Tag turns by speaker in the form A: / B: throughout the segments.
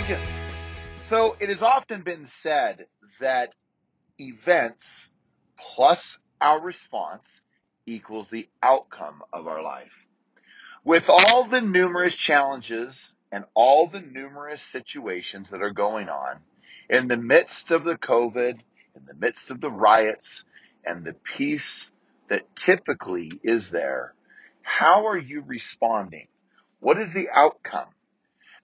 A: agents. So it has often been said that events plus our response equals the outcome of our life. With all the numerous challenges and all the numerous situations that are going on in the midst of the COVID, in the midst of the riots, and the peace that typically is there, how are you responding? What is the outcome?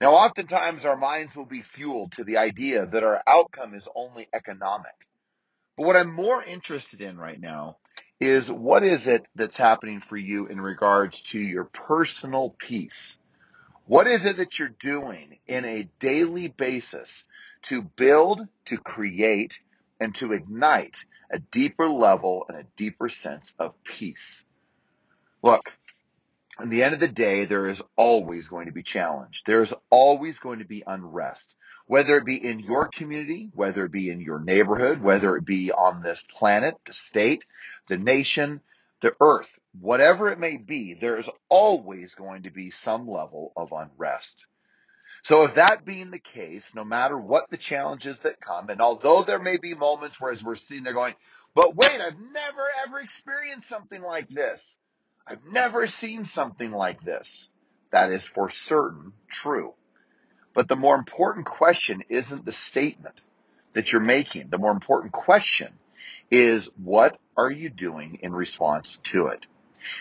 A: Now, oftentimes our minds will be fueled to the idea that our outcome is only economic. But what I'm more interested in right now is what is it that's happening for you in regards to your personal peace? What is it that you're doing in a daily basis to build, to create, and to ignite a deeper level and a deeper sense of peace? Look, at the end of the day, there is always going to be challenge. There's always going to be unrest, whether it be in your community, whether it be in your neighborhood, whether it be on this planet, the state, the nation, the earth, whatever it may be, there is always going to be some level of unrest. So if that being the case, no matter what the challenges that come, and although there may be moments where as we're sitting there going, but wait, I've never ever experienced something like this. I've never seen something like this. That is for certain true. But the more important question isn't the statement that you're making. The more important question is, what are you doing in response to it?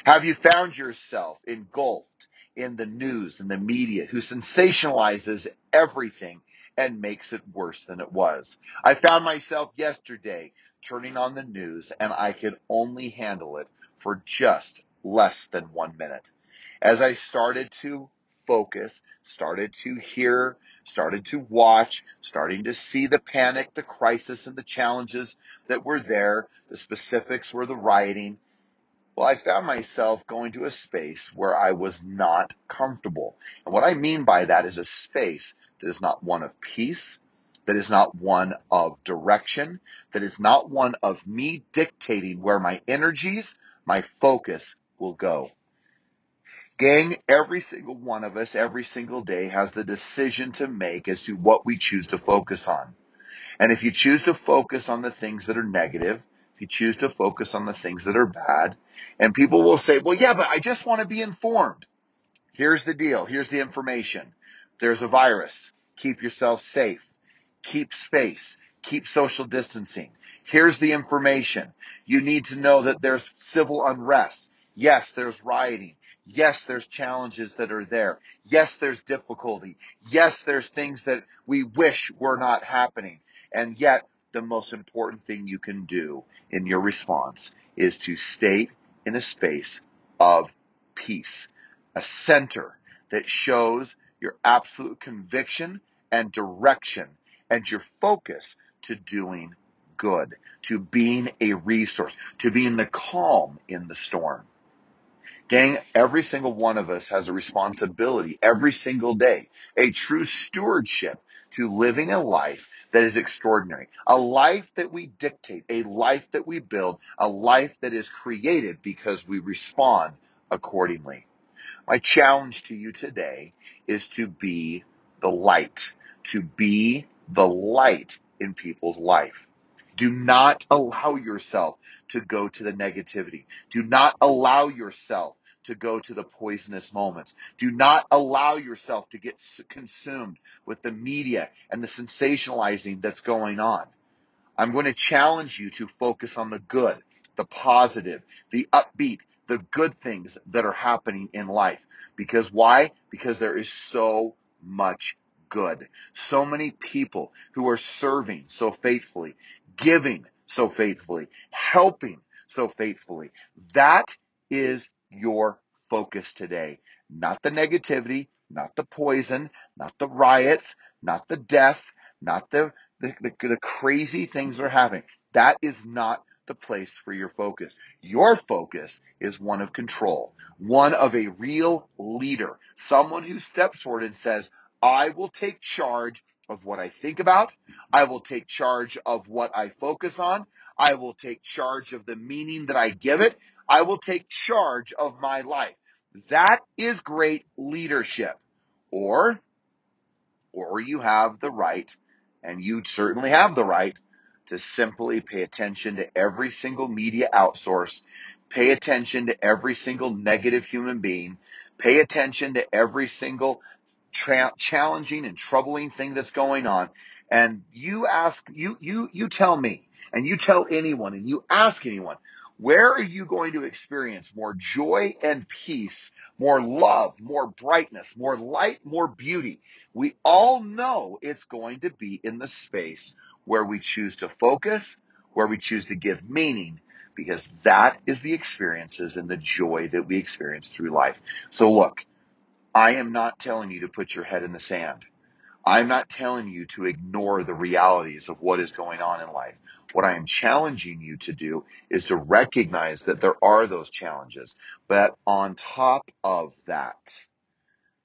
A: Have you found yourself engulfed in the news and the media who sensationalizes everything and makes it worse than it was? I found myself yesterday turning on the news and I could only handle it for just less than 1 minute. As I started to focus, started to hear, started to watch, starting to see the panic, the crisis, and the challenges that were there, the specifics were the rioting. Well, I found myself going to a space where I was not comfortable. And what I mean by that is a space that is not one of peace, that is not one of direction, that is not one of me dictating where my energies, my focus will go. Gang, every single one of us, every single day has the decision to make as to what we choose to focus on. And if you choose to focus on the things that are negative, if you choose to focus on the things that are bad, and people will say, well, yeah, but I just want to be informed. Here's the deal. Here's the information. There's a virus. Keep yourself safe. Keep space. Keep social distancing. Here's the information. You need to know that there's civil unrest. Yes, there's rioting. Yes, there's challenges that are there. Yes, there's difficulty. Yes, there's things that we wish were not happening. And yet, the most important thing you can do in your response is to stay in a space of peace, a center that shows your absolute conviction and direction and your focus to doing good, to being a resource, to being the calm in the storm. Gang, every single one of us has a responsibility every single day, a true stewardship to living a life that is extraordinary, a life that we dictate, a life that we build, a life that is created because we respond accordingly. My challenge to you today is to be the light, to be the light in people's life. Do not allow yourself to go to the negativity. Do not allow yourself to go to the poisonous moments. Do not allow yourself to get consumed with the media and the sensationalizing that's going on. I'm going to challenge you to focus on the good, the positive, the upbeat, the good things that are happening in life. Because why? Because there is so much good. So many people who are serving so faithfully, giving so faithfully, helping so faithfully. That is your focus today. Not the negativity, not the poison, not the riots, not the death, not the crazy things that are happening. That is not the place for your focus. Your focus is one of control, one of a real leader, someone who steps forward and says, I will take charge of what I think about. I will take charge of what I focus on. I will take charge of the meaning that I give it. I will take charge of my life. That is great leadership. Or or you have the right, and you certainly have the right, to simply pay attention to every single media outsource, pay attention to every single negative human being, pay attention to every single challenging and troubling thing that's going on. And you tell me, and you tell anyone, and you ask anyone, where are you going to experience more joy and peace, more love, more brightness, more light, more beauty? We all know it's going to be in the space where we choose to focus, where we choose to give meaning, because that is the experiences and the joy that we experience through life. So look, I am not telling you to put your head in the sand. I'm not telling you to ignore the realities of what is going on in life. What I am challenging you to do is to recognize that there are those challenges. But on top of that,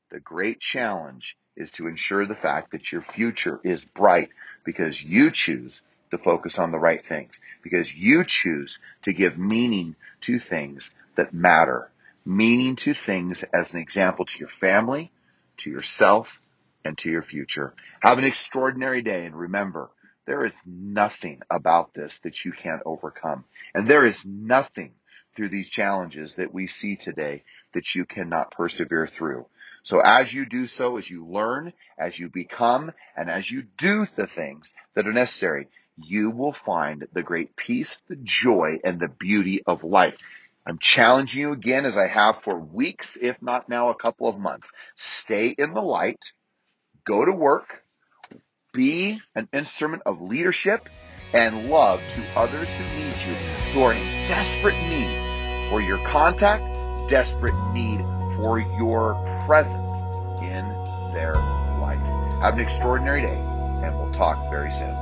A: the great challenge is to ensure the fact that your future is bright because you choose to focus on the right things, because you choose to give meaning to things that matter, meaning to things as an example to your family, to yourself, and to your future. Have an extraordinary day, and remember, there is nothing about this that you can't overcome. And there is nothing through these challenges that we see today that you cannot persevere through. So as you do so, as you learn, as you become, and as you do the things that are necessary, you will find the great peace, the joy, and the beauty of life. I'm challenging you again, as I have for weeks, if not now a couple of months. Stay in the light, go to work, be an instrument of leadership and love to others who need you, who are in desperate need for your contact, desperate need for your presence in their life. Have an extraordinary day, and we'll talk very soon.